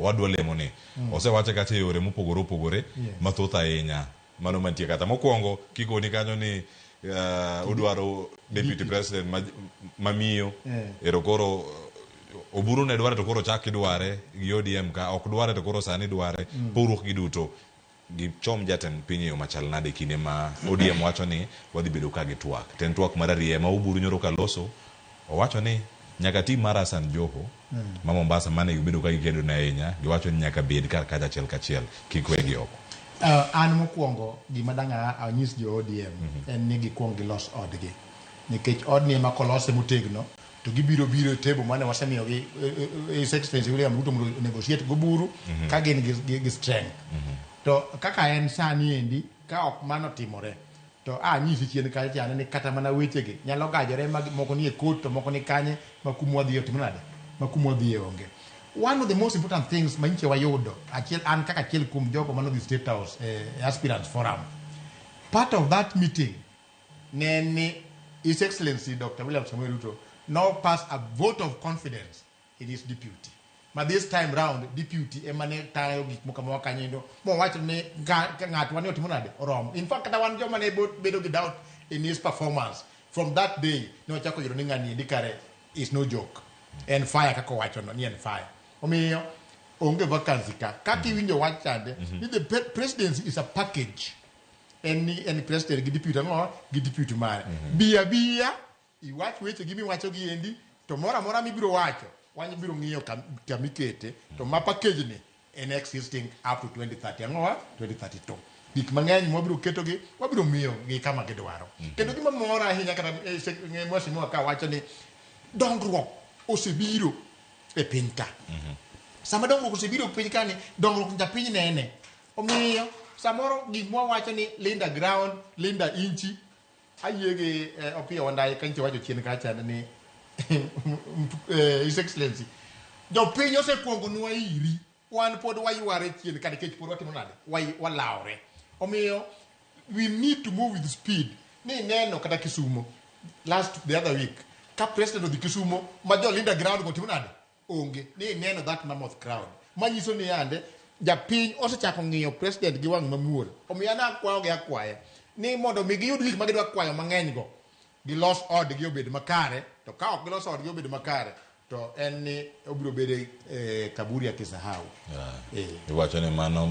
wadwa lemo ni osewache kata yore mopogore opogore mathoth ahinya mano mantie kata mokwongo kikoni kanyo ni udwaro deputy president mamiyo ero koro oburu ne dware to koro chak idware gi ODM ka ok dware to koro sani dware pogruok gi duto gi chom jatend piny yo machal nade kinde ma ODM wacho ni wadhi bedo ka gi twak ten twak mar ariye ma uburu nyoro ka loso owacho ni nyaka tim mar Hassan Joho ma Mombasa mane yubedo ka gikedo na ahinya giwacho ni nyaka bed kar kachiel kachiel kik wegi oko. An mokwongo gima danga anyis jo ODM en ni gikwong gilos odgi nikech odni ema kolose motegno to gibiro table mane wasemiyo gi His Excellency William Ruto mondo negotiate go buru ka gin gi strength to kaka en sani endi ka ok mano timore to anyisi chien ka chane ni kata mana wechegi nyalo gajore moko ni e court to moko ni kanye makumwa dhiyo timnade makumwa dhiyo onge. One of the most important things manche wayudo achiel an kaka achiel kum jogo mano the State House aspirants forum, part of that meeting ne His Excellency Dr. William Samuel Ruto now passed a vote of confidence in his deputy. But this time round, deputy emane tayo gik moko ma kanyendo mo wacho ne ngat wani otimonade orom. In fact kata wan joma ne bedo gi doubt in his performance from that day no chako yiro ni ngani dikare is no joke and fire kako wacho no ni en fire omiyo onge vacancy ka kiwinjo wachande ni the presidency is a package any president gi deputy mare bia iwach weche gimi wacho gi endi to mora mibiro wacho wany biro ng'iyo kamikete to ma package ni en existing up to 2030 2032 gik mang'eny mwabiro keto gi wabiro miyo gi kama gidwaro kendo gima mora ahinya kata mwasimo ka wacho ni dongruok osebiro e piny ka sama dongruok osebiro e piny ka ni dongruok ja piny nene omiyo samoro gik mwawacho ni linda ground linda inchi ayege opiyo wandai kanche wacho chien kacha ni His Excellency jo piny osekuongo nwa iri wan pod wayware chien kada kech pod watimo nade walawre omiyo we need to move with speed ni neno kata Kisumo the other week ka president of the Kisumo ma jo linda ground go timo nade onge ni neno that mammoth crowd manyiso ni ande ja piny osechako ng'iyo president gi wang' mamuol omiyo na kwayo gi akwaya ni mondo mi giyud gik ma gidwa kwayo mang'eny go gilos od gi obed makare to ka ok gilos od gi obed makare to en ni obiro bede kaburi ya kisahau iwacho ni mano